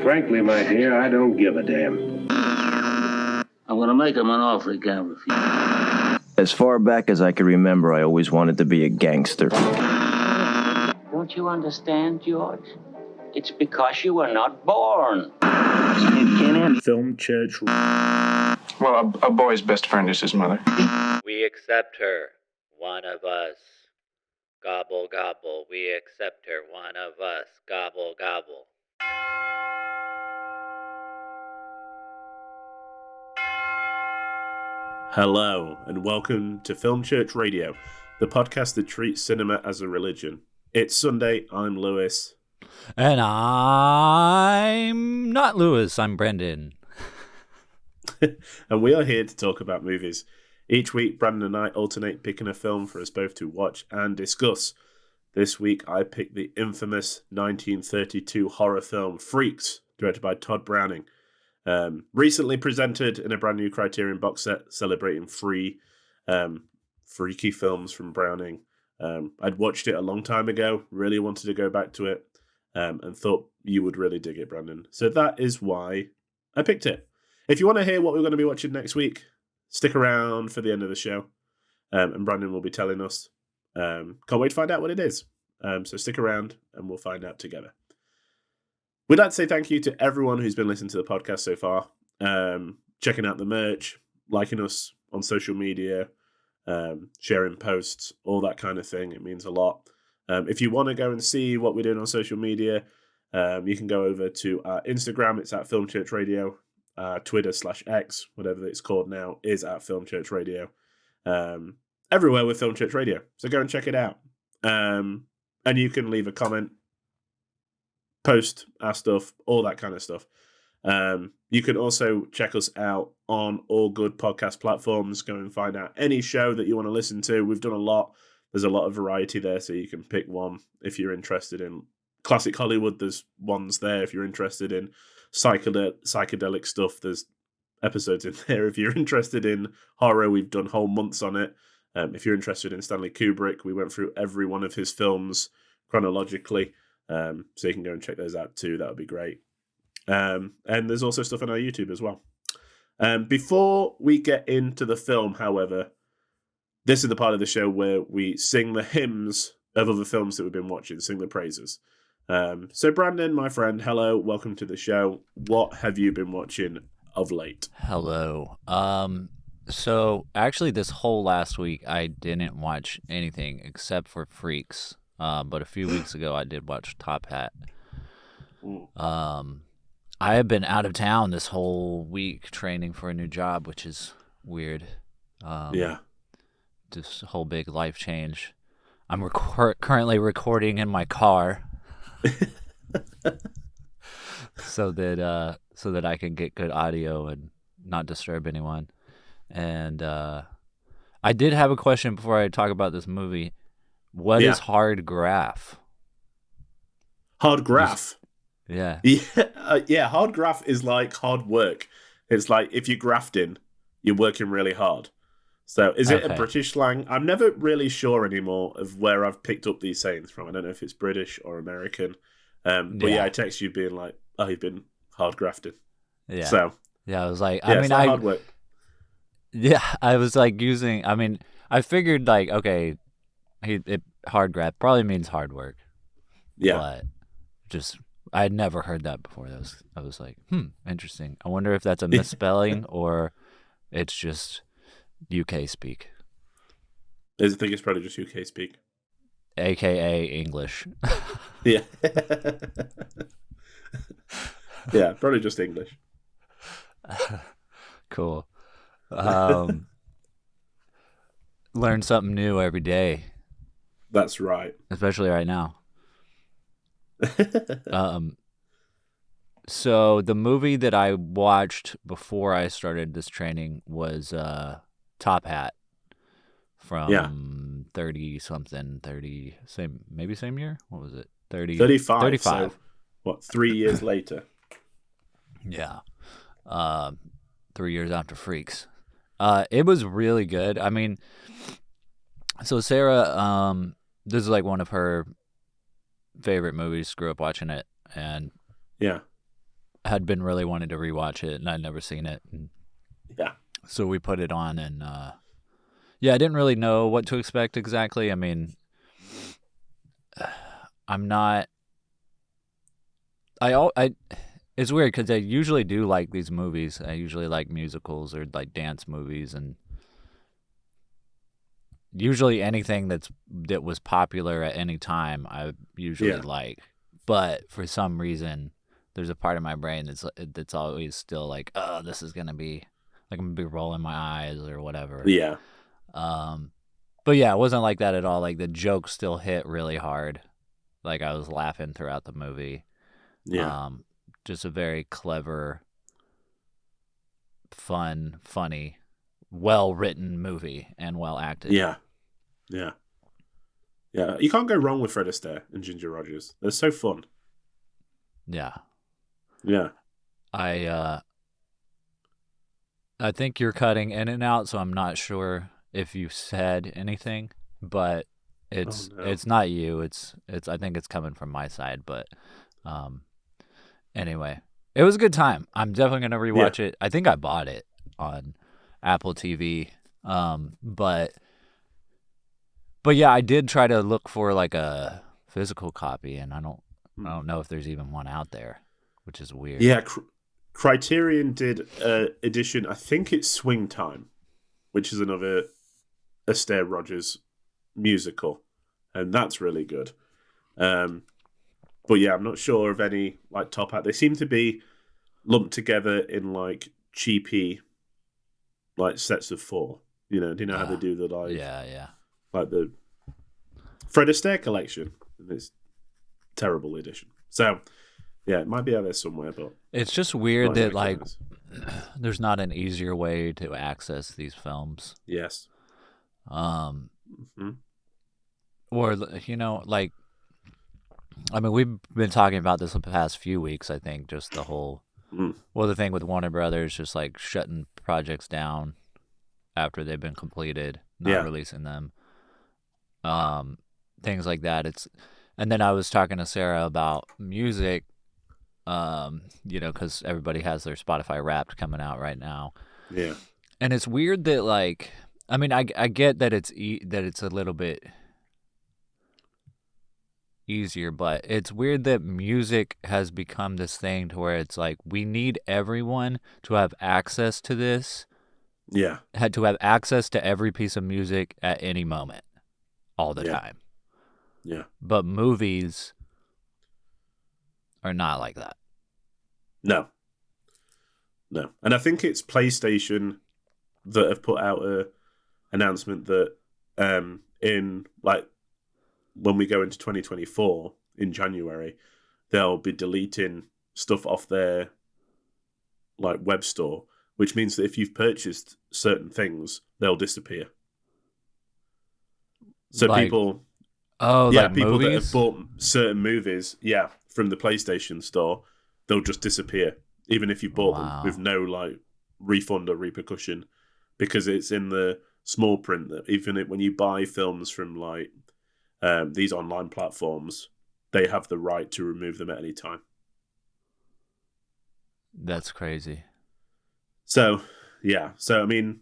Frankly, my dear, I don't give a damn. I'm going to make him an offer he can't refuse. As far back as I can remember, I always wanted to be a gangster. Don't you understand, George? It's because you were not born. Film church. Well, a boy's best friend is his mother. We accept her, one of us. Gobble, gobble, we accept her, one of us. Gobble, gobble. Hello, and welcome to Film Church Radio, the podcast that treats cinema as a religion. It's Sunday, I'm Lewis. And I'm not Lewis, I'm Brendan. And we are here to talk about movies. Each week, Brandon and I alternate picking a film for us both to watch and discuss. This week, I picked the infamous 1932 horror film Freaks, directed by Tod Browning. Recently presented in a brand new Criterion box set celebrating freaky films from Browning. I'd watched it a long time ago, really wanted to go back to it, and thought you would really dig it, Brandon. So that is why I picked it. If you want to hear what we're going to be watching next week, stick around for the end of the show, and Brandon will be telling us. Can't wait to find out what it is. So stick around and we'll find out together. We'd like to say thank you to everyone who's been listening to the podcast so far, checking out the merch, liking us on social media, sharing posts, all that kind of thing. It means a lot. If you want to go and see what we're doing on social media, you can go over to our Instagram. It's at Film Church Radio. Twitter/X, whatever it's called now, is at Film Church Radio. Everywhere with Film Church Radio. So go and check it out. And you can leave a comment, post our stuff, all that kind of stuff. You can also check us out on all good podcast platforms. Go and find out any show that you want to listen to. We've done a lot. There's a lot of variety there, so you can pick one if you're interested in classic Hollywood. There's ones there. If you're interested in psychedelic stuff, there's episodes in there. If you're interested in horror, we've done whole months on it. If you're interested in Stanley Kubrick, we went through every one of his films chronologically. So you can go and check those out too. That would be great. And there's also stuff on our YouTube as well. Before we get into the film, however, this is the part of the show where we sing the hymns of other films that we've been watching, sing the praises. So Brandon, my friend, hello, welcome to the show. What have you been watching of late? Hello. So actually this whole last week I didn't watch anything except for Freaks. But a few weeks ago I did watch Top Hat. I have been out of town this whole week training for a new job, which is weird. Yeah. This whole big life change. I'm currently recording in my car. so that I can get good audio and not disturb anyone. And I did have a question before I talk about this movie. What is hard graph? Hard graph? Yeah. Yeah, hard graph is like hard work. It's like if you're grafting, you're working really hard. So is it a British slang? I'm never really sure anymore of where I've picked up these sayings from. I don't know if it's British or American. But I text you being like, oh, you've been hard grafted. Yeah. So yeah, I was like, hard work. Yeah, I was like I figured like, okay, hard graph probably means hard work. Yeah. But I had never heard that before. I was like, interesting. I wonder if that's a misspelling or it's just UK speak. I think it's probably just UK speak. AKA English. Yeah. Yeah, probably just English. Cool. Learn something new every day. That's right. Especially right now. So the movie that I watched before I started this training was Top Hat from 30-something, same year? What was it? 35. 35. So, what, 3 years later? Yeah. 3 years after Freaks. It was really good. I mean, so Sarah, this is like one of her favorite movies. Grew up watching it, and yeah, had been really wanting to rewatch it, and I'd never seen it. Yeah. So we put it on, and yeah, I didn't really know what to expect exactly. I mean, I'm not. It's weird because I usually do like these movies. I usually like musicals or like dance movies, and usually anything that was popular at any time, I usually like. But for some reason, there's a part of my brain that's always still like, oh, this is gonna be like I'm gonna be rolling my eyes or whatever. Yeah. But yeah, it wasn't like that at all. Like the jokes still hit really hard. Like I was laughing throughout the movie. Yeah. Just a very clever, fun, funny, well-written movie and well acted. Yeah. Yeah. Yeah. You can't go wrong with Fred Astaire and Ginger Rogers. They're so fun. Yeah. Yeah. I think you're cutting in and out, so I'm not sure if you said anything, but it's not you. It's I think it's coming from my side, but anyway, it was a good time. I'm definitely gonna rewatch it. I think I bought it on Apple TV, but yeah, I did try to look for like a physical copy, and I don't know if there's even one out there, which is weird. Yeah, Criterion did edition. I think it's Swing Time, which is another Astaire Rogers musical, and that's really good. But yeah, I'm not sure of any like top hat. They seem to be lumped together in like cheapy, like sets of 4. You know, do you know how they do the like? Yeah. Like the Fred Astaire collection, and it's terrible edition. So yeah, it might be out there somewhere, but it's just weird that like there's not an easier way to access these films. Yes. Or you know, like, I mean, we've been talking about this the past few weeks. I think just the whole the thing with Warner Brothers just like shutting projects down after they've been completed, not releasing them. Things like that. And then I was talking to Sarah about music. You know, because everybody has their Spotify Wrapped coming out right now. Yeah. And it's weird that like, I mean, I get that it's a little bit easier, but it's weird that music has become this thing to where it's like we need everyone to have access to this. Yeah. Had to have access to every piece of music at any moment, all the time. Yeah. But movies are not like that. No. And I think it's PlayStation that have put out a announcement that in like when we go into 2024 in January, they'll be deleting stuff off their like web store, which means that if you've purchased certain things, they'll disappear. So like, people like people movies? that have bought certain movies, from the PlayStation store, they'll just disappear, even if you bought them with no like refund or repercussion, because it's in the small print that even when you buy films from like these online platforms, they have the right to remove them at any time. That's crazy. So I mean,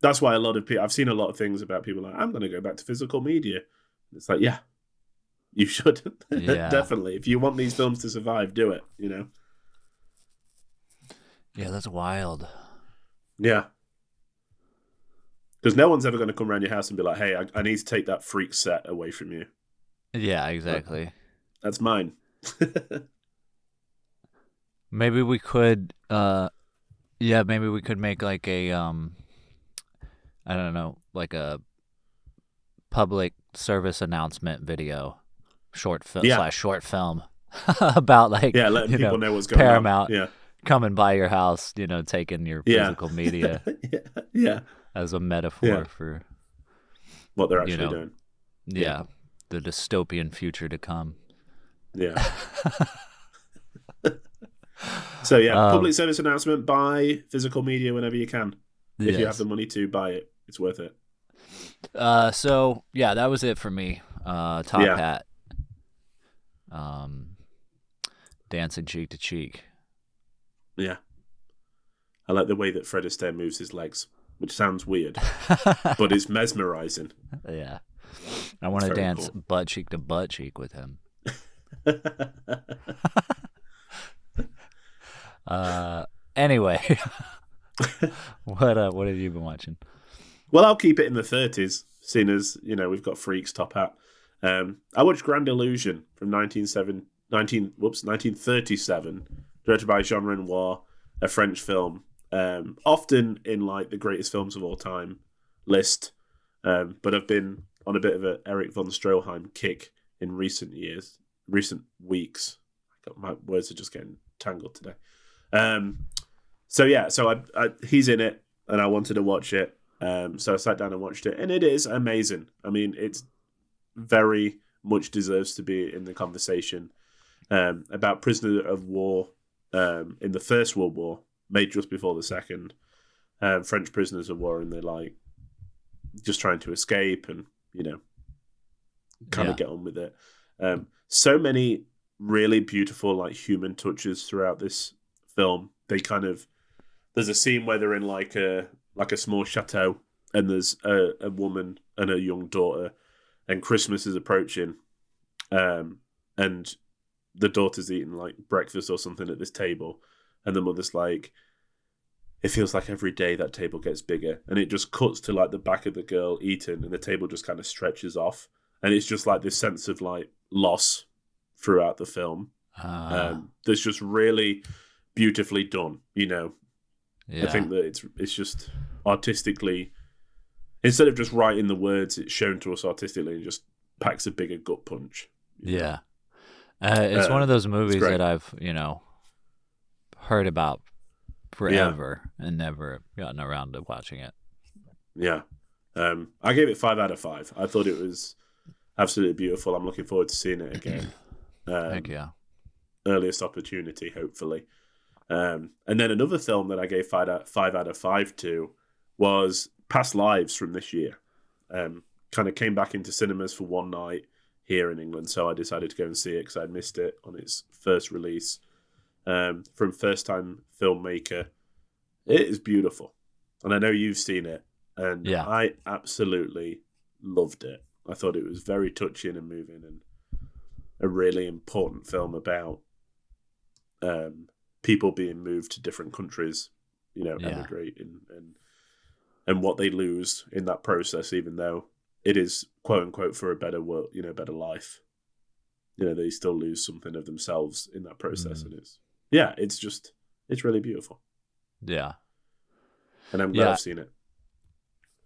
that's why a lot of people, I've seen a lot of things about people like, I'm going to go back to physical media. It's like, yeah, you should. Yeah. Definitely. If you want these films to survive, do it, you know? Yeah, that's wild. Yeah. Because no one's ever going to come around your house and be like, hey, I need to take that freak set away from you. Yeah, exactly. That's mine. Maybe we could maybe we could make like a I don't know, like a public service announcement video, short film about like letting people know what's going Paramount on. coming by your house, you know, taking your physical media as a metaphor for what they're actually doing. Yeah, the dystopian future to come. Yeah. So public service announcement: buy physical media whenever you can. If you have the money to buy it, it's worth it. So yeah, that was it for me. Top hat. Dancing cheek to cheek. Yeah. I like the way that Fred Astaire moves his legs, which sounds weird, but it's mesmerizing. Yeah. I want to very dance cool. butt cheek to butt cheek with him. Anyway, what have you been watching? Well, I'll keep it in the 30s, seeing as, we've got Freaks, Top Hat. I watched Grand Illusion from 1937, directed by Jean Renoir, a French film, often in like the greatest films of all time list, but I've been on a bit of a Eric von Stroheim kick in recent weeks. My words are just getting tangled today. So he's in it, and I wanted to watch it. So I sat down and watched it, and it is amazing. I mean, it's very much deserves to be in the conversation about prisoner of war in the First World War, made just before the Second. French prisoners of war, and they're like just trying to escape and kind of get on with it. So many really beautiful like human touches throughout this film. There's a scene where they're in like a small chateau, and there's a woman and a young daughter, and Christmas is approaching, and the daughter's eating like breakfast or something at this table, and the mother's like, it feels like every day that table gets bigger, and it just cuts to like the back of the girl eating, and the table just kind of stretches off, and it's just like this sense of like loss throughout the film. That's just really beautifully done. Yeah. I think that it's just artistically, instead of just writing the words, it's shown to us artistically and just packs a bigger gut punch. Yeah. It's one of those movies that I've, heard about forever and never gotten around to watching it. Yeah. I gave it 5 out of 5. I thought it was absolutely beautiful. I'm looking forward to seeing it again. Heck yeah. Earliest opportunity, hopefully. And then another film that I gave 5 out of 5 to was Past Lives from this year. Kind of came back into cinemas for one night here in England, so I decided to go and see it because I missed it on its first release. From first-time filmmaker. It is beautiful. And I know you've seen it, and I absolutely loved it. I thought it was very touching and moving, and a really important film about people being moved to different countries, emigrating and what they lose in that process, even though it is quote unquote for a better world, better life. They still lose something of themselves in that process, and it's really beautiful. Yeah. And I'm glad I've seen it.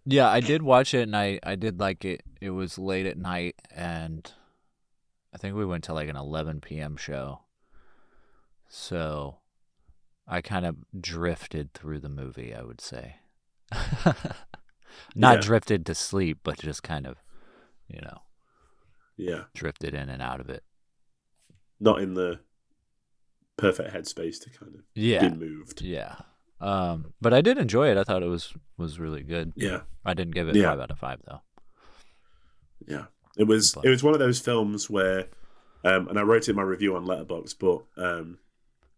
Yeah, I did watch it, and I did like it. It was late at night, and I think we went to like an 11 p.m. show. So I kind of drifted through the movie, I would say. Not drifted to sleep, but just kind of, drifted in and out of it. Not in the perfect headspace to kind of be moved. Yeah. But I did enjoy it. I thought it was really good. Yeah. I didn't give it 5 out of 5 though. Yeah. It was one of those films where and I wrote in my review on Letterboxd, but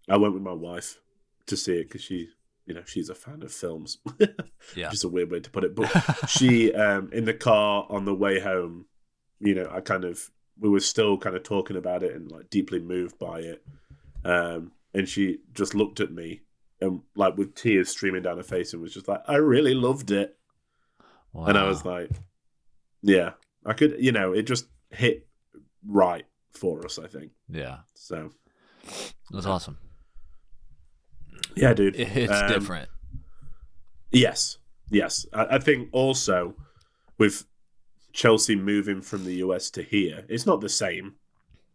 I went with my wife to see it because she's a fan of films. Yeah. Just a weird way to put it. But she in the car on the way home, we were still kind of talking about it and like deeply moved by it. And she just looked at me and like with tears streaming down her face and was just like, I really loved it. Wow. And I was like, yeah, I could, it just hit right for us, I think. Yeah. So it was awesome. Yeah, dude. It's different. Yes. I think also with Chelsea moving from the US to here, it's not the same,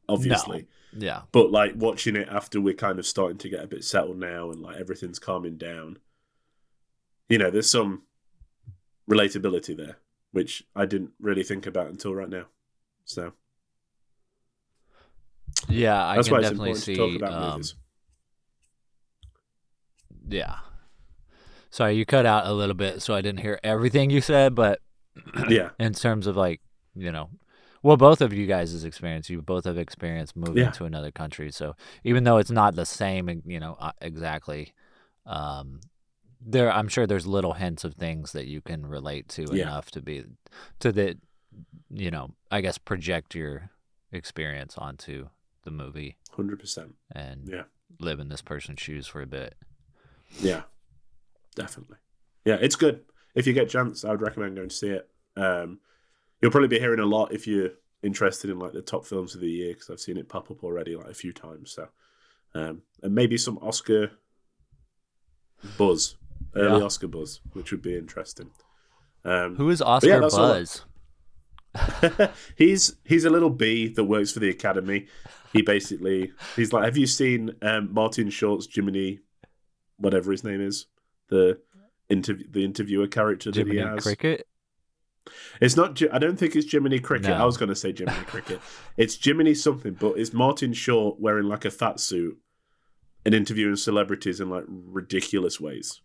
obviously. No. Yeah. But like watching it after we're kind of starting to get a bit settled now and like everything's calming down, there's some relatability there, which I didn't really think about until right now. So yeah, I that's can why it's definitely important see. to talk about movies. Yeah. Sorry, you cut out a little bit, so I didn't hear everything you said, but yeah, in terms of like, Well, both of you guys' experience, you both have experienced moving Yeah. to another country. So even though it's not the same, exactly, I'm sure there's little hints of things that you can relate to Yeah. enough to the, I guess project your experience onto the movie 100%. and Yeah. live in this person's shoes for a bit. Yeah, definitely. Yeah, it's good. If you get a chance, I would recommend going to see it. You'll probably be hearing a lot if you're interested in like the top films of the year, because I've seen it pop up already like a few times. So, and maybe some Oscar buzz, early Oscar buzz, which would be interesting. Who is Oscar Buzz? He's a little bee that works for the Academy. He's like, have you seen Martin Short's Jiminy, whatever his name is, the interviewer character that he Jiminy has? Cricket? It's not. I don't think it's Jiminy Cricket. No. I was going to say Jiminy Cricket. It's Jiminy something, but it's Martin Short wearing like a fat suit and interviewing celebrities in like ridiculous ways.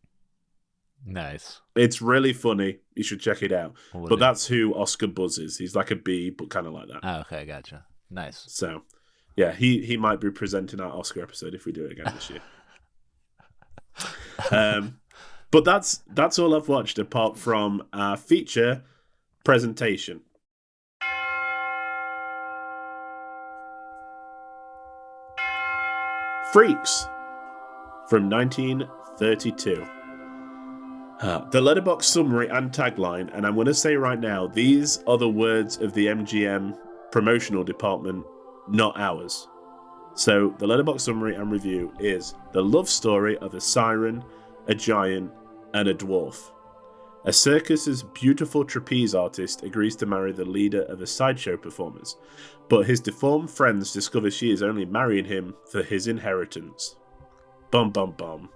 Nice. It's really funny. You should check it out. What But is- that's who Oscar Buzz is. He's like a bee, but kind of like that. Oh, okay, gotcha. Nice. So, yeah, he might be presenting our Oscar episode if we do it again this year. But that's all I've watched apart from our feature presentation. Freaks from 1932. The letterbox summary and tagline, and I'm going to say right now, these are the words of the MGM promotional department, not ours. So the letterbox summary and review is the love story of a siren, a giant, and a dwarf. A circus's beautiful trapeze artist agrees to marry the leader of a sideshow performers, but his deformed friends discover she is only marrying him for his inheritance. Bum bum bum.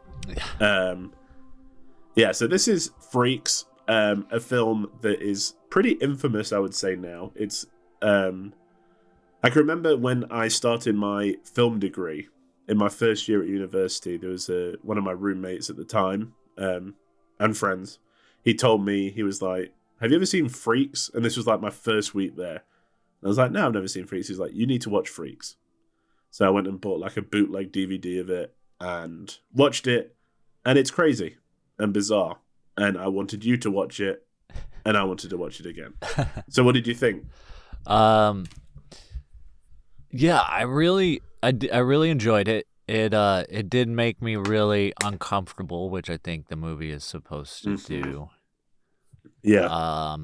Yeah, so this is Freaks, a film that is pretty infamous, I would say now. It's I can remember when I started my film degree in my first year at university, there was one of my roommates at the time, and friends. He told me, he was like, have you ever seen Freaks? And this was like my first week there. And I was like, no, I've never seen Freaks. He's like, you need to watch Freaks. So I went and bought like a bootleg DVD of it and watched it, and it's crazy and bizarre. And I wanted you to watch it, and I wanted to watch it again. So what did you think? Yeah, I really enjoyed it. It did make me really uncomfortable, which I think the movie is supposed to do. Yeah.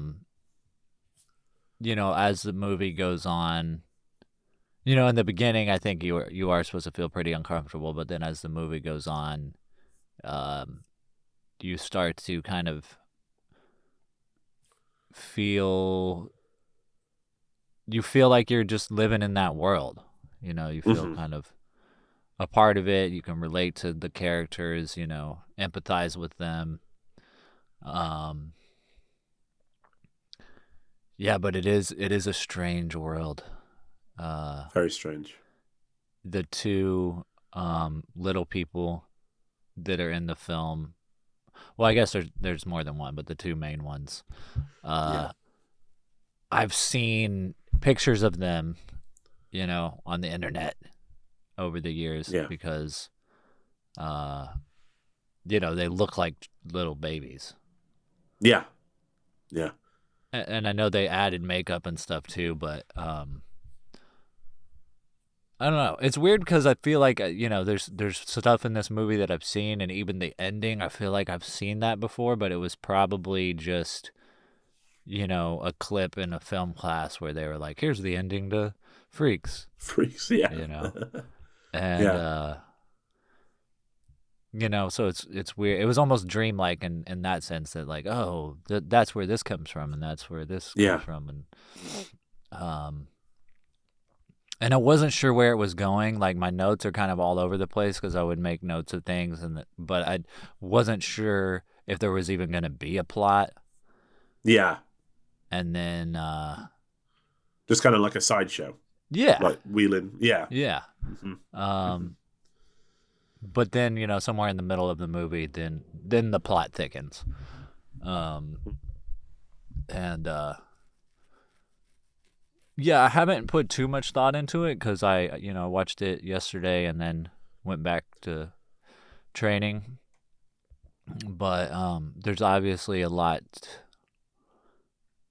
As the movie goes on, in the beginning, I think you are supposed to feel pretty uncomfortable, but then as the movie goes on, you start to kind of feel like you're just living in that world. You feel kind of a part of it. You can relate to the characters, empathize with them. Yeah, but it is a strange world. Very strange. The two little people that are in the film. Well, I guess there's more than one, but the two main ones. I've seen pictures of them, on the internet over the years because, they look like little babies. Yeah. Yeah. And I know they added makeup and stuff too, but I don't know. It's weird because I feel like there's stuff in this movie that I've seen, and even the ending, I feel like I've seen that before, but it was probably just a clip in a film class where they were like, "Here's the ending to Freaks." Freaks, yeah. And so it's weird. It was almost dreamlike in that sense that like, oh, that's where this comes from, and that's where this comes from, and I wasn't sure where it was going. Like my notes are kind of all over the place because I would make notes of things, but I wasn't sure if there was even going to be a plot. Yeah. And then just kind of like a sideshow. Yeah. Like wheeling. Yeah. Yeah. Mm-hmm. But then, somewhere in the middle of the movie, then the plot thickens. And Yeah, I haven't put too much thought into it because I watched it yesterday and then went back to training. But there's obviously a lot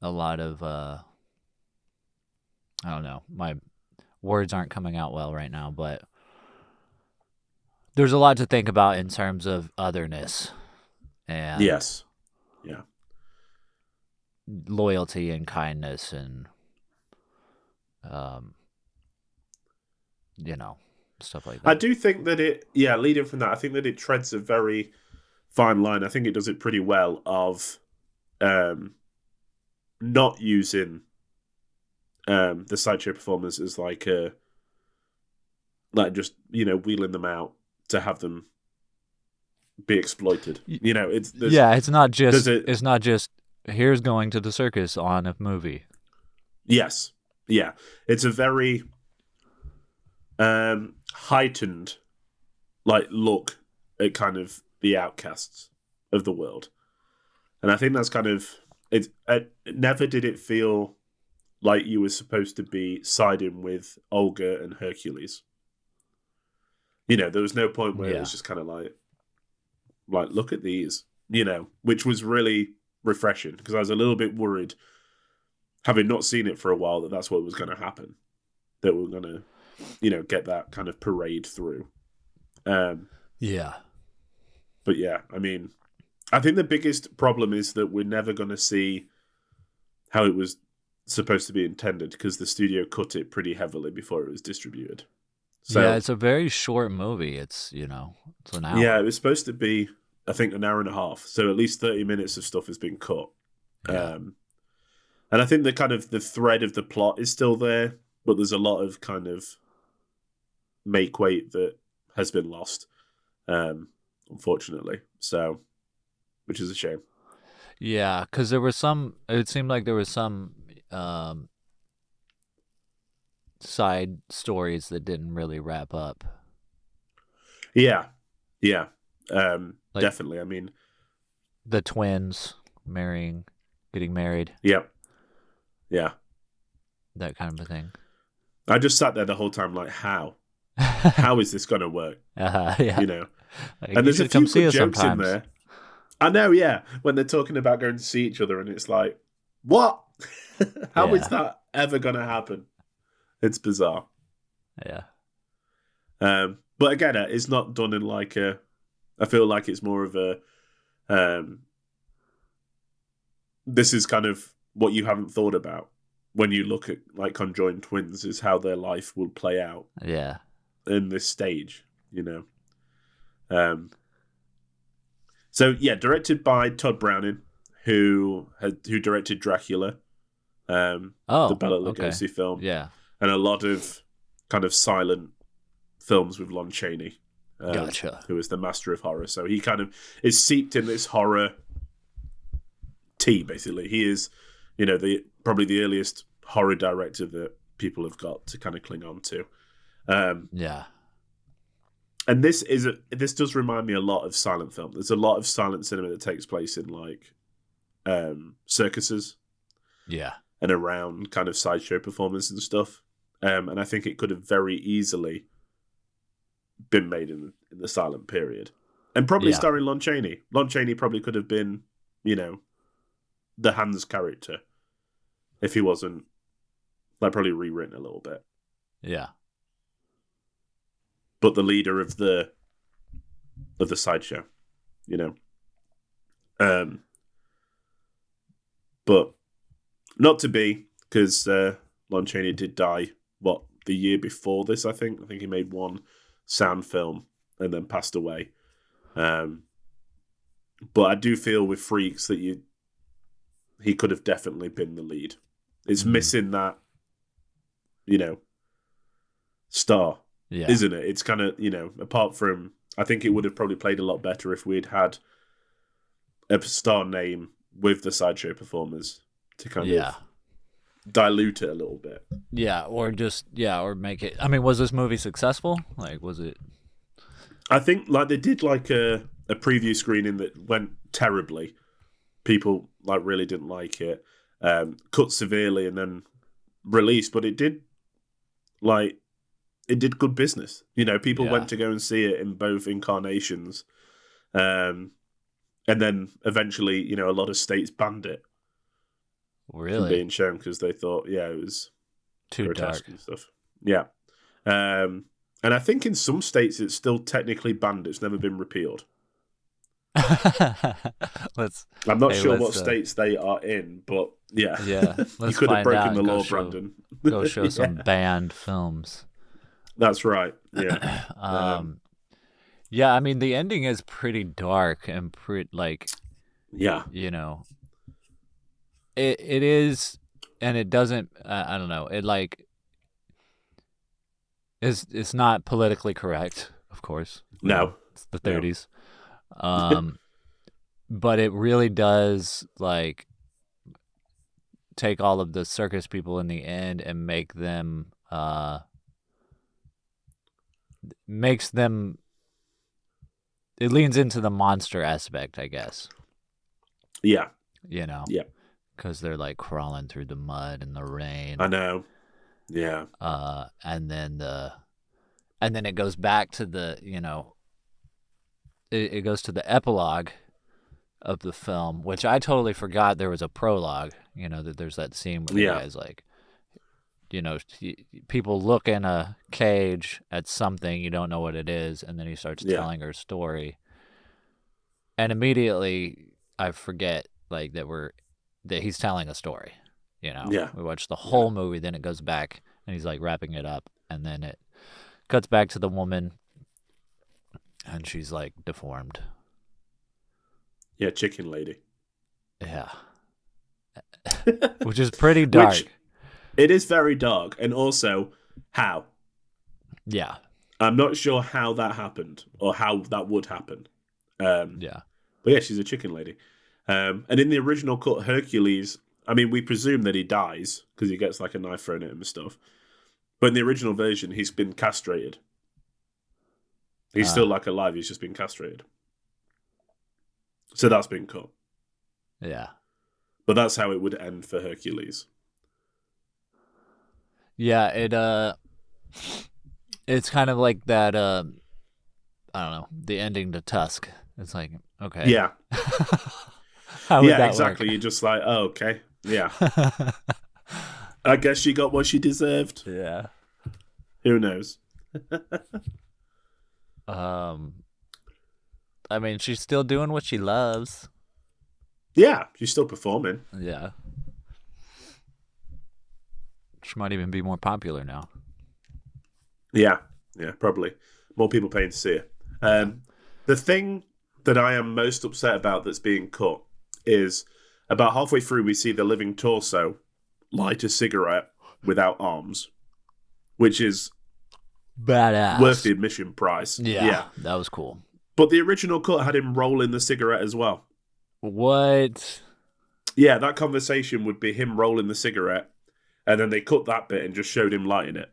of I don't know. My words aren't coming out well right now, but there's a lot to think about in terms of otherness and Yes. Yeah. loyalty and kindness and stuff like that. I do think that leading from that, I think that it treads a very fine line. I think it does it pretty well of not using the sideshow performers as like just wheeling them out to have them be exploited. It's not just here's going to the circus on a movie. Yes. Yeah. It's a very heightened look at kind of the outcasts of the world. And I think that's kind of it. Never did it feel like you were supposed to be siding with Olga and Hercules. There was no point where it was just kind of like look at these, which was really refreshing because I was a little bit worried, having not seen it for a while, that's what was going to happen, that we're going to, get that kind of parade through. Yeah. But yeah, I mean, I think the biggest problem is that we're never going to see how it was supposed to be intended because the studio cut it pretty heavily before it was distributed. So, yeah, it's a very short movie. It's it's an hour. Yeah, it was supposed to be, I think, an hour and a half. So at least 30 minutes of stuff has been cut. Yeah. And I think the kind of the thread of the plot is still there, but there's a lot of kind of make weight that has been lost, unfortunately. So, which is a shame. Yeah, because it seemed like there was some side stories that didn't really wrap up. Yeah. Definitely. I mean, the twins getting married. Yep. Yeah. That kind of a thing. I just sat there the whole time like, how? How is this going to work? Yeah. And there's a few good jokes in there. I know, yeah. When they're talking about going to see each other and it's like, what? How is that ever going to happen? It's bizarre. Yeah. But again, it's not done in I feel like it's more of a, this is kind of what you haven't thought about when you look at conjoined twins, is how their life will play out. Yeah. In this stage, So yeah, directed by Tod Browning, who directed Dracula, the Bela Lugosi film, and a lot of kind of silent films with Lon Chaney, Gotcha. who is the master of horror. So he kind of is steeped in this horror tea. Basically, he is, probably the earliest horror director that people have got to kind of cling on to. And this does remind me a lot of silent film. There's a lot of silent cinema that takes place in circuses, and around kind of sideshow performers and stuff. And I think it could have very easily been made in the silent period, and probably starring Lon Chaney. Lon Chaney probably could have been, the Hans character if he wasn't probably rewritten a little bit. Yeah. But the leader of the sideshow, but not to be, because Lon Chaney did die the year before this. I think he made one sound film and then passed away. But I do feel with Freaks that he could have definitely been the lead. It's missing that, star. Yeah. Isn't it? It's kind of, apart from, I think it would have probably played a lot better if we'd had a star name with the sideshow performers to kind of dilute it a little bit. Yeah, or or make it. I mean, was this movie successful? Was it? I think they did a preview screening that went terribly. People really didn't like it. Cut severely and then released, but it did good business. People went to go and see it in both incarnations, and then eventually, a lot of states banned it from being shown because they thought, it was too grotesque dark and stuff. Yeah, and I think in some states it's still technically banned. It's never been repealed. I'm not sure what states they are in, but yeah, you could have broken the law, Brandon. Go show some banned films. That's right. Yeah. Yeah, I mean the ending is pretty dark and pretty it is, and it doesn't. I don't know. It it's not politically correct, of course. No, it's the 30s. But it really does take all of the circus people in the end and make them it leans into the monster aspect, I guess. Yeah. Yeah. Because they're crawling through the mud and the rain. I know. Yeah. And then it goes back to the it goes to the epilogue of the film, which I totally forgot there was a prologue. That there's that scene where the guy's people look in a cage at something, you don't know what it is, and then he starts telling her story. And immediately I forget that he's telling a story. We watch the whole movie, then it goes back and he's wrapping it up, and then it cuts back to the woman and she's deformed. Yeah, chicken lady. Yeah. Which is pretty dark. It is very dark, and also how. Yeah. I'm not sure how that happened or how that would happen. Yeah. But yeah, she's a chicken lady. And in the original cut, Hercules, I mean, we presume that he dies because he gets a knife thrown at him and stuff. But in the original version, he's been castrated. He's still alive, he's just been castrated. So that's been cut. Yeah. But that's how it would end for Hercules. Yeah, it's kind of like that, I don't know, the ending to Tusk. It's okay. Yeah. How would that exactly. work? You're just oh, okay. Yeah. I guess she got what she deserved. Yeah. Who knows? I mean, she's still doing what she loves. Yeah, she's still performing. Yeah. She might even be more popular now. Yeah, probably. More people paying to see her. The thing that I am most upset about that's being cut is about halfway through we see the living torso light a cigarette without arms, which is badass. Worth the admission price. Yeah, that was cool. But the original cut had him rolling the cigarette as well. What? Yeah, that conversation would be him rolling the cigarette, and then they cut that bit and just showed him lighting it.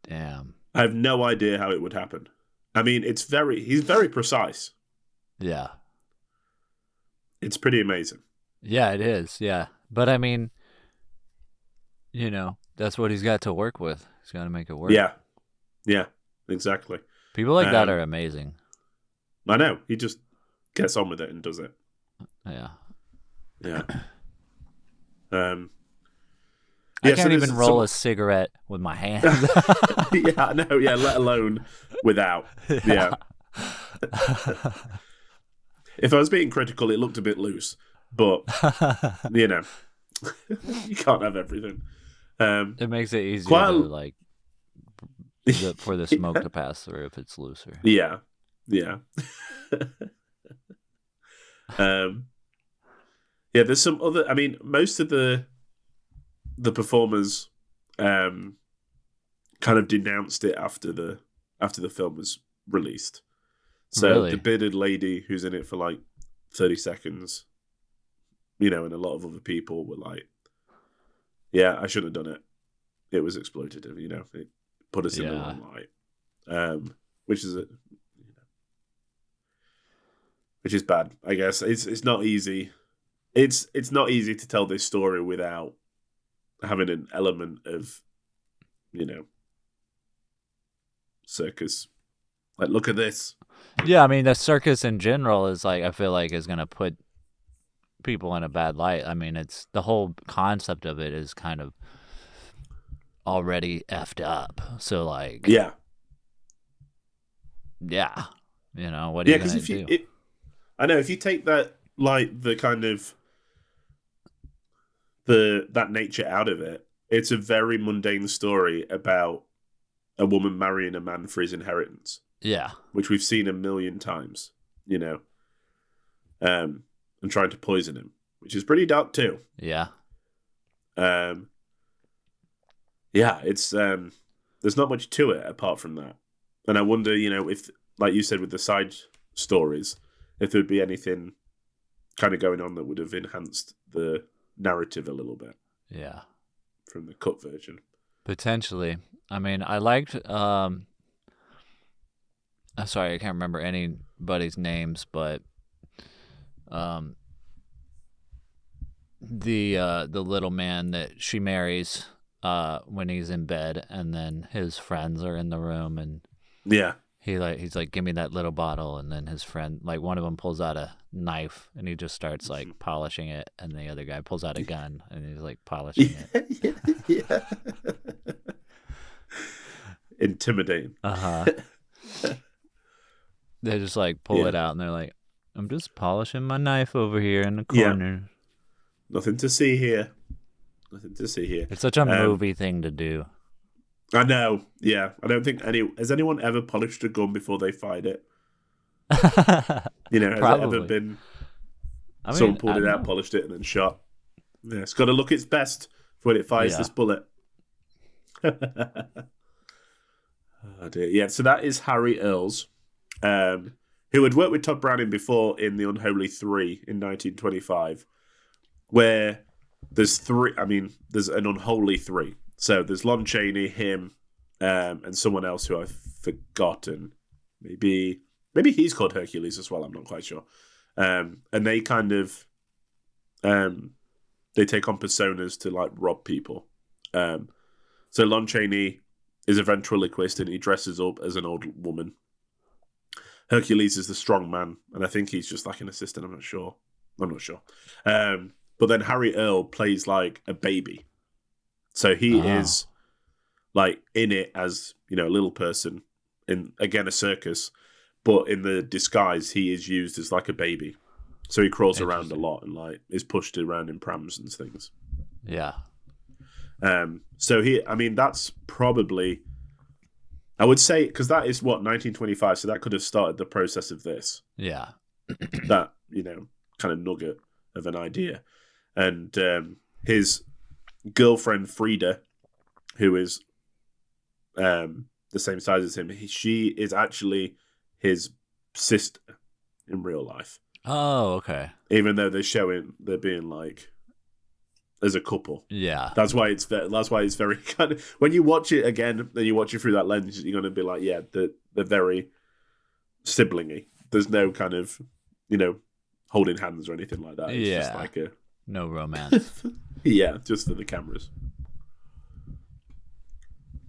Damn. I have no idea how it would happen. I mean, he's very precise. Yeah. It's pretty amazing. Yeah, it is. Yeah. But I mean, that's what he's got to work with. He's got to make it work. Yeah, exactly. People like that are amazing. I know. He just gets on with it and does it. Yeah. Yeah. I can't even roll a cigarette with my hands. Yeah, I know. Yeah, let alone without. Yeah. If I was being critical, it looked a bit loose, but you can't have everything. It makes it easier for the smoke to pass through if it's looser. Yeah. There's some other. I mean, most of the performers kind of denounced it after the film was released. So Really? The bearded lady who's in it for 30 seconds, and a lot of other people were yeah, I shouldn't have done it. It was exploitative, it put us in the wrong light. Which is bad, I guess. It's not easy it's not easy to tell this story without having an element of, circus. Like, look at this. Yeah, I mean, the circus in general is like, I feel like is going to put people in a bad light. I mean, it's the whole concept of it is kind of already effed up. So like, Yeah. What are you going to do? I know if you take that, like, the kind of that nature out of it, it's a very mundane story about a woman marrying a man for his inheritance. Yeah. Which we've seen a million times, and trying to poison him, which is pretty dark too. Yeah. It's there's not much to it apart from that. And I wonder, if, like you said with the side stories, if there'd be anything kind of going on that would have enhanced the narrative a little bit. Yeah. From the cut version. Potentially. I mean, I liked I'm sorry, I can't remember anybody's names, but the little man that she marries when he's in bed, and then his friends are in the room, and yeah, he's like, give me that little bottle, and then his friend, like, one of them pulls out a knife and he just starts like polishing it, and the other guy pulls out a gun and he's like polishing it. Yeah. Intimidating. They just like pull it out and they're like, I'm just polishing my knife over here in the corner. Yeah. Nothing to see here. It's such a movie thing to do. I know. Yeah. I don't think has anyone ever polished a gun before they fired it? Has it ever been someone pulled it out, polished it, and then shot? Yeah, it's got to look its best when it fires this bullet. Oh dear. Yeah, so that is Harry Earls, who had worked with Tod Browning before in The Unholy Three in 1925, where there's there's an Unholy Three. So there's Lon Chaney, him, and someone else who I've forgotten. Maybe he's called Hercules as well, I'm not quite sure. And they kind of they take on personas to like rob people. So Lon Chaney is a ventriloquist and he dresses up as an old woman. Hercules is the strong man, and I think he's just like an assistant. I'm not sure. But then Harry Earl plays like a baby. So he is like in it as, a little person in, again, a circus, but in the disguise, he is used as like a baby. So he crawls around a lot and like is pushed around in prams and things. Yeah. So that's probably, I would say, because that is 1925, so that could have started the process of this. Yeah. That, kind of nugget of an idea. And his girlfriend, Frida, who is the same size as him, she is actually his sister in real life. Oh, okay. Even though they're being like, as a couple. Yeah. That's why it's very kind of, when you watch it again, then you watch it through that lens, you're going to be like, yeah, they're very siblingy. There's no kind of, holding hands or anything like that. It's just like no romance. Yeah, just for the cameras.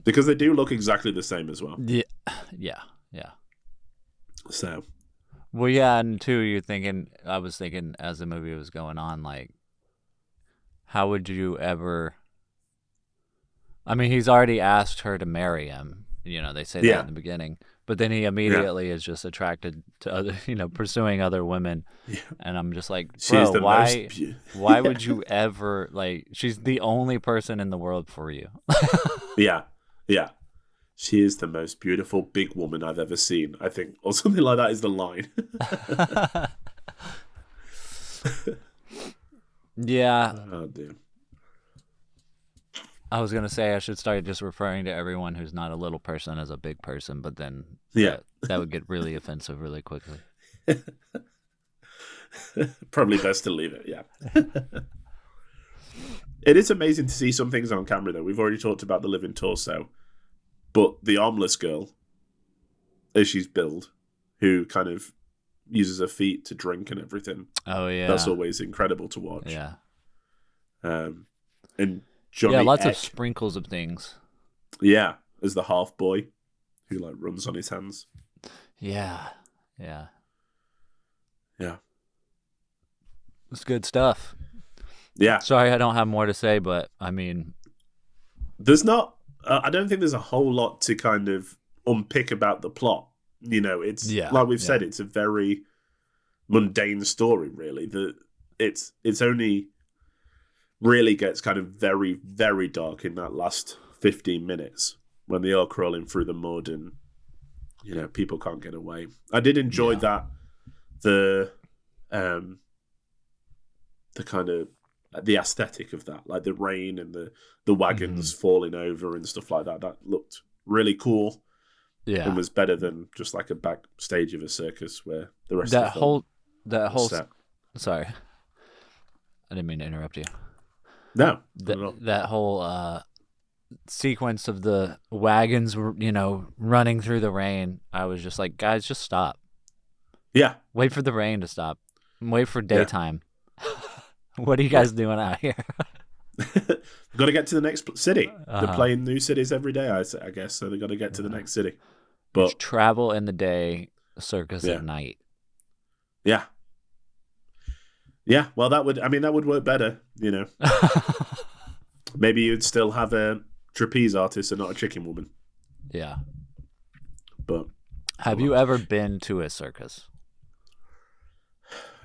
Because they do look exactly the same as well. Yeah. So. Well, yeah, and too, I was thinking as the movie was going on, like, how would you ever... I mean, he's already asked her to marry him. They say that in the beginning. But then he immediately is just attracted to other, pursuing other women. Yeah. And I'm just like, bro, why would you ever, like, she's the only person in the world for you. Yeah. She is the most beautiful big woman I've ever seen, I think. Or something like that is the line. Yeah. Oh, dear. I was going to say I should start just referring to everyone who's not a little person as a big person, but then that would get really offensive really quickly. Probably best to leave it, yeah. It is amazing to see some things on camera, though. We've already talked about the living torso, but the armless girl, as she's billed, who kind of uses her feet to drink and everything. Oh yeah, That's always incredible to watch. Yeah. And Johnny lots of Eck, sprinkles of things. yeah, as the half boy who like runs on his hands. Yeah. Yeah. Yeah. It's good stuff. Yeah. Sorry, I don't have more to say, but I mean, There's not. I don't think there's a whole lot to kind of unpick about the plot. You know, it's like we've said, it's a very mundane story. Really, it's only really gets kind of very, very dark in that last 15 minutes when they are crawling through the mud and you know people can't get away. I did enjoy that the kind of the aesthetic of that, like the rain and the wagons falling over and stuff like that. That looked really cool. Yeah, and was better than just like a backstage of a circus where the rest of the whole set. Sorry, I didn't mean to interrupt you. No, that whole sequence of the wagons, you know, running through the rain. I was just like, guys, just stop. Yeah, wait for the rain to stop. Wait for daytime. Yeah. What are you guys doing out here? Got to get to the next city. They're playing new cities every day, I guess. So they got to get to the next city. But travel in the day, circus at night. Yeah. Yeah. Well, that would work better. You know, maybe you'd still have a trapeze artist and not a chicken woman. Yeah. But have you ever been to a circus?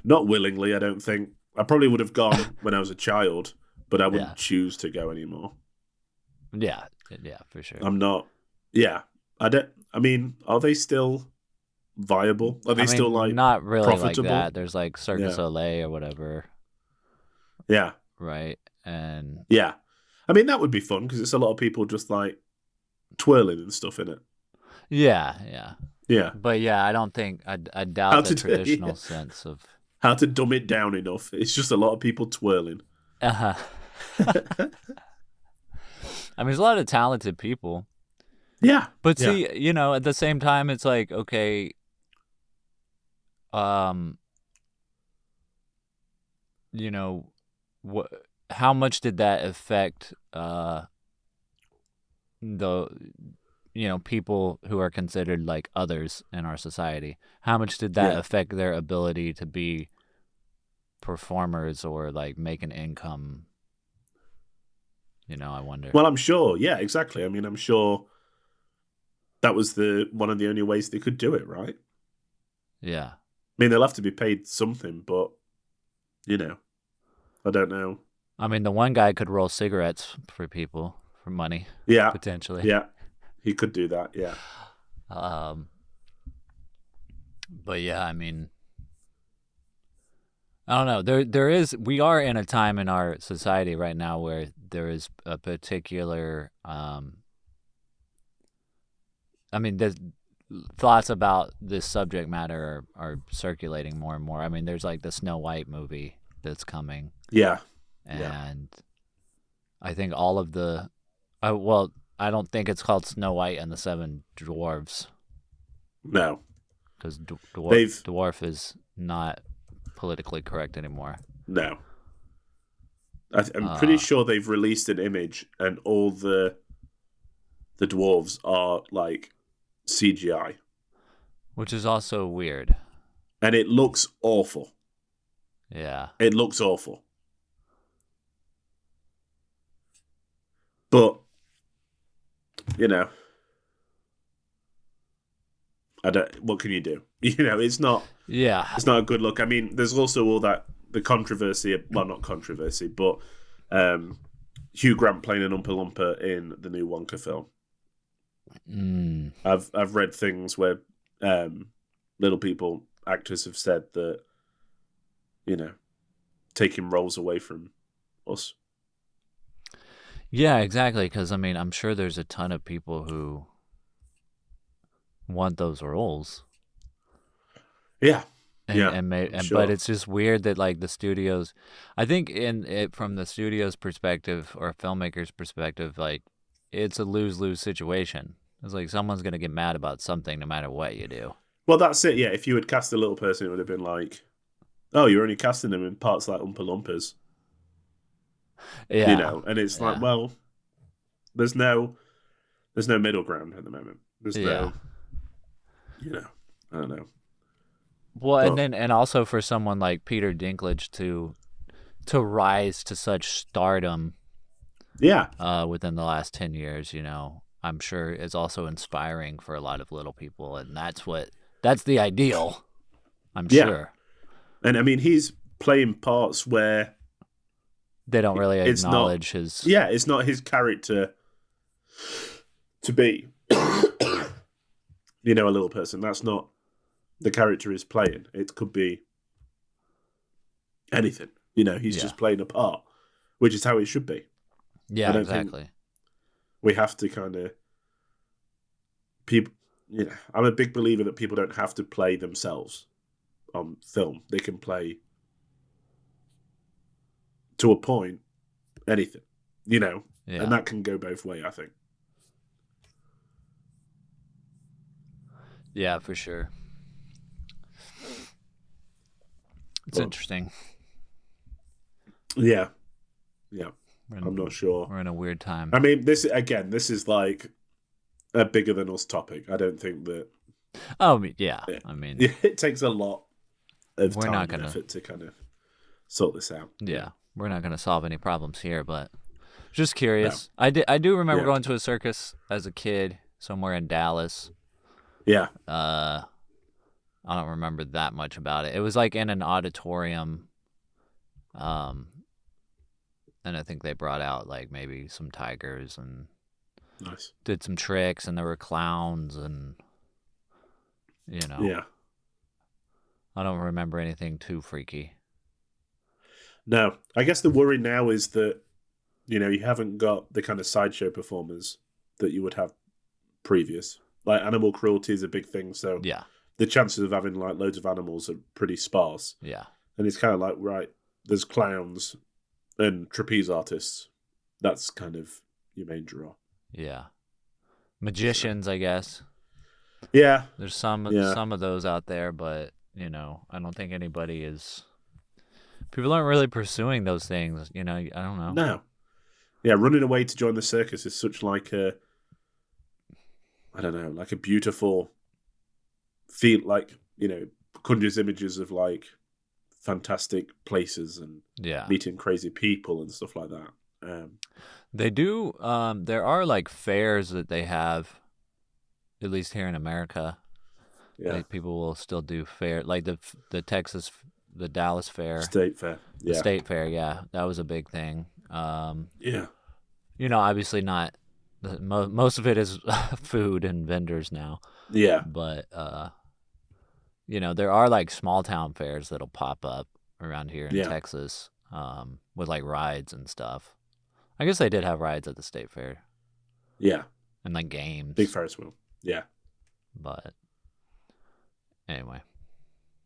Not willingly, I don't think. I probably would have gone when I was a child, but I wouldn't choose to go anymore. Yeah, for sure. I'm not. Yeah, I don't. I mean, are they still viable? Are they still like not really profitable? Like that? There's like Circus Olay or whatever. Yeah. Right, and yeah, I mean that would be fun because it's a lot of people just like twirling and stuff in it. Yeah. But I don't think I doubt the traditional sense of how to dumb it down enough. It's just a lot of people twirling. I mean, there's a lot of talented people. Yeah. But see, you know, at the same time, it's like, okay, you know, how much did that affect the, you know, people who are considered like others in our society? How much did that affect their ability to be performers or like make an income? You know, I wonder. Well, I'm sure. Yeah, exactly. I mean, I'm sure that was one of the only ways they could do it, right? Yeah. I mean, they'll have to be paid something, but you know, I don't know. I mean, the one guy could roll cigarettes for people for money. Yeah. Potentially. Yeah. He could do that, yeah. But yeah, I mean, I don't know. We are in a time in our society right now where there is a particular, I mean, there's thoughts about this subject matter are circulating more and more. I mean, there's like the Snow White movie that's coming. Yeah. And I think all of I don't think it's called Snow White and the Seven Dwarves. No. Because dwarf is not politically correct anymore. No. I'm pretty sure they've released an image and all the dwarves are like CGI. Which is also weird. And it looks awful. Yeah. It looks awful. But you know, what can you do? You know, it's not a good look. I mean, there's also all the controversy, well, not controversy, but Hugh Grant playing an Oompa Loompa in the new Wonka film. I've read things where actors have said that, you know, taking roles away from us. Yeah, exactly. Because I mean, I'm sure there's a ton of people who want those roles. Yeah, but it's just weird that like the studios, I think from the studio's perspective or a filmmaker's perspective, like it's a lose-lose situation. It's like someone's gonna get mad about something no matter what you do. Well, that's it. Yeah, if you had cast a little person, it would have been like, oh, you're only casting them in parts like Oompa Loompas. Yeah. You know, and it's like, well, there's no middle ground at the moment. There's no, you know, I don't know. Well, and also for someone like Peter Dinklage to rise to such stardom, within the last 10 years, you know, I'm sure it's also inspiring for a lot of little people, and that's the ideal. I'm sure. And I mean, he's playing parts where they don't really acknowledge his. Yeah, it's not his character to be, you know, a little person. That's not the character he's playing. It could be anything. You know, he's just playing a part, which is how it should be. Yeah, exactly. We have to kind of people. You know, I'm a big believer that people don't have to play themselves on film. They can play to a point anything, you know, and that can go both ways, I think. Yeah, for sure. It's interesting. Yeah. I'm not sure. We're in a weird time. I mean, this is like a bigger than us topic. I don't think that. Oh yeah, I mean, it takes a lot of we're time not gonna, and effort to kind of sort this out. Yeah, we're not going to solve any problems here, but just curious. No. I do remember going to a circus as a kid somewhere in Dallas. Yeah. I don't remember that much about it. It was like in an auditorium. And I think they brought out like maybe some tigers and did some tricks, and there were clowns, and you know. Yeah. I don't remember anything too freaky. No, I guess the worry now is that, you know, you haven't got the kind of sideshow performers that you would have previous. Like animal cruelty is a big thing, so the chances of having like loads of animals are pretty sparse. Yeah. And it's kind of like, right, there's clowns and trapeze artists. That's kind of your main draw. Yeah. Magicians, I guess. Yeah. There's some of those out there, but, you know, I don't think anybody is... People aren't really pursuing those things, you know, I don't know. No. Yeah, running away to join the circus is such like a... I don't know, like a beautiful feel, like, you know, conjures images of like fantastic places and meeting crazy people and stuff like that. They do. There are like fairs that they have, at least here in America. Yeah, like people will still do fair, like the Dallas Fair, State Fair, the State Fair. Yeah, that was a big thing. Yeah, you know, obviously not. Most of it is food and vendors now. Yeah, but you know, there are like small town fairs that'll pop up around here in Texas, with like rides and stuff. I guess they did have rides at the State Fair. Yeah, and like games, big Ferris wheel. Yeah, but anyway,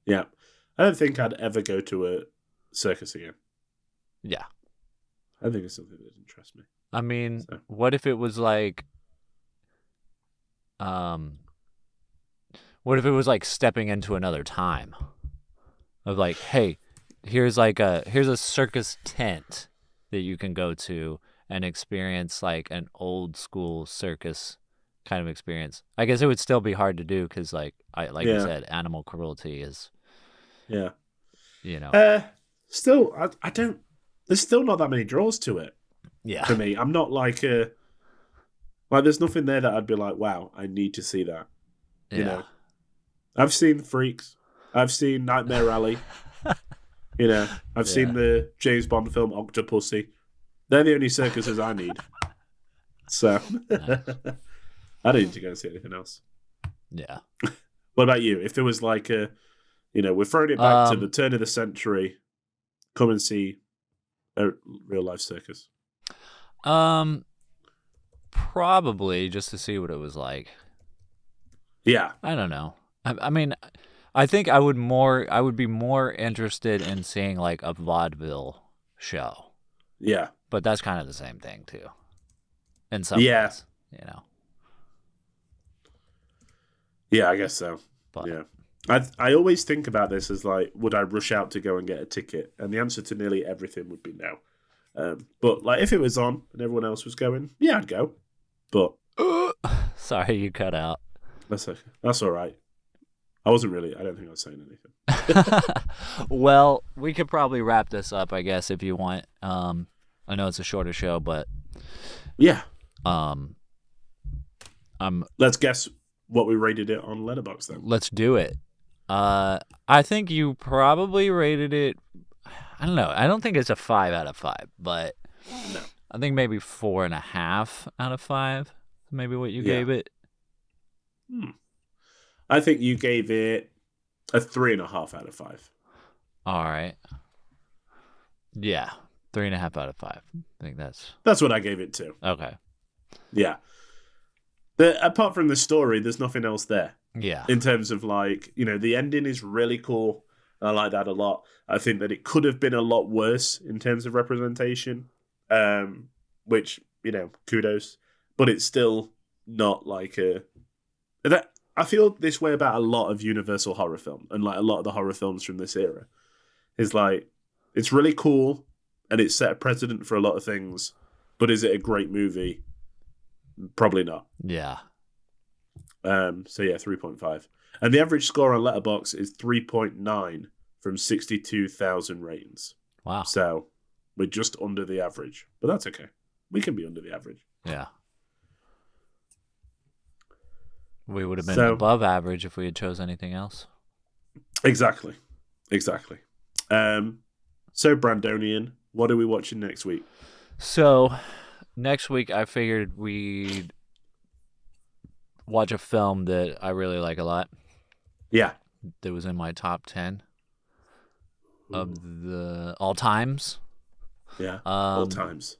yeah, I don't think I'd ever go to a circus again. Yeah, I think it's something that interests me. I mean, what if it was like, what if it was like stepping into another time? Of like, hey, here's a circus tent that you can go to and experience like an old school circus kind of experience. I guess it would still be hard to do because you said, animal cruelty is. Yeah. You know. Still, I don't. There's still not that many draws to it. Yeah. For me, I'm not like there's nothing there that I'd be like, wow, I need to see that. You know, I've seen Freaks, I've seen Nightmare Alley, you know, I've seen the James Bond film Octopussy. They're the only circuses I need. So I don't need to go and see anything else. Yeah. What about you? If there was like a, you know, we're throwing it back to the turn of the century, come and see a real life circus. Probably just to see what it was like. Yeah. I don't know. I mean, I think I would be more interested in seeing like a vaudeville show. Yeah. But that's kind of the same thing too. In some ways, you know. Yeah, I guess so. But Yeah. I always think about this as like, would I rush out to go and get a ticket? And the answer to nearly everything would be no. But like, if it was on and everyone else was going, yeah, I'd go. But sorry, you cut out. that's okay. That's all right. I don't think I was saying anything. Well, we could probably wrap this up, I guess, if you want. I know it's a shorter show, but Yeah. Let's guess what we rated it on Letterboxd then. Let's do it. I think you probably rated it. I don't know. I don't think it's a 5 out of 5, but no. I think maybe 4.5 out of 5. Maybe what you gave it. I think you gave it a 3.5 out of 5. All right. Yeah, 3.5 out of 5. I think that's what I gave it to. Okay. Yeah. Apart from the story, there's nothing else there. Yeah. In terms of like, the ending is really cool. I like that a lot. I think that it could have been a lot worse in terms of representation, which, kudos. But it's still not like I feel this way about a lot of Universal horror film and like a lot of the horror films from this era. Is like, it's really cool and it's set a precedent for a lot of things, but is it a great movie? Probably not. Yeah. So yeah, 3.5. And the average score on Letterboxd is 3.9 from 62,000 ratings. Wow. So we're just under the average, but that's okay. We can be under the average. Yeah. We would have been above average if we had chose anything else. Exactly. So Brandonian, what are we watching next week? So next week I figured we'd watch a film that I really like a lot. Yeah. That was in my top 10 of the all times. Yeah. All times.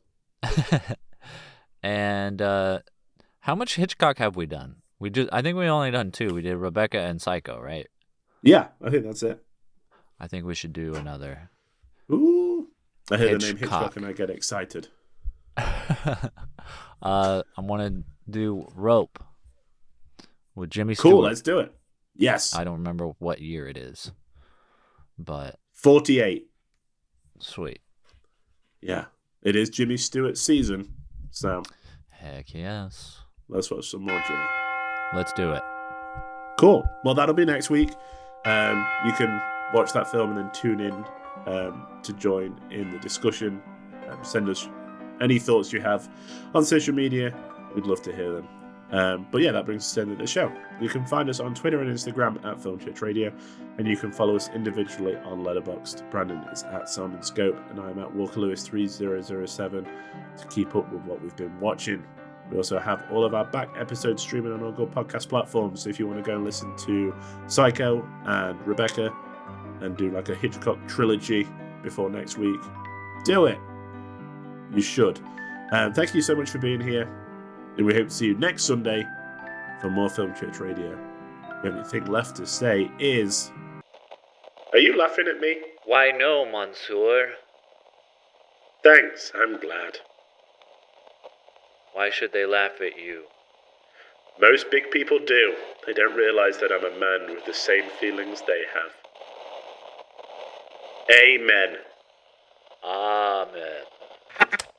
And how much Hitchcock have we done? I think we only done 2. We did Rebecca and Psycho, right? Yeah, I think that's it. I think we should do another. Ooh. I hear the name Hitchcock and I get excited. I want to do Rope with Jimmy Cool, Stewart. let's do it. Yes. I don't remember what year it is, but 48. Sweet. Yeah, it is Jimmy Stewart's season, so heck yes. Let's watch some more Jimmy. Let's do it. Cool. Well, that'll be next week. You can watch that film and then tune in to join in the discussion. Send us any thoughts you have on social media. We'd love to hear them. But yeah, that brings us to the end of the show. You can find us on Twitter and Instagram at Film Church Radio, and you can follow us individually on Letterboxd. Brandon is at Simon Scope, and I'm at Walker Lewis 3007 to keep up with what we've been watching. We also have all of our back episodes streaming on all good podcast platforms. So if you want to go and listen to Psycho and Rebecca and do like a Hitchcock trilogy before next week, do it. You should. Thank you so much for being here. And we hope to see you next Sunday for more Film Church Radio. The only thing left to say is... Are you laughing at me? Why no, Monsieur? Thanks, I'm glad. Why should they laugh at you? Most big people do. They don't realize that I'm a man with the same feelings they have. Amen. Amen.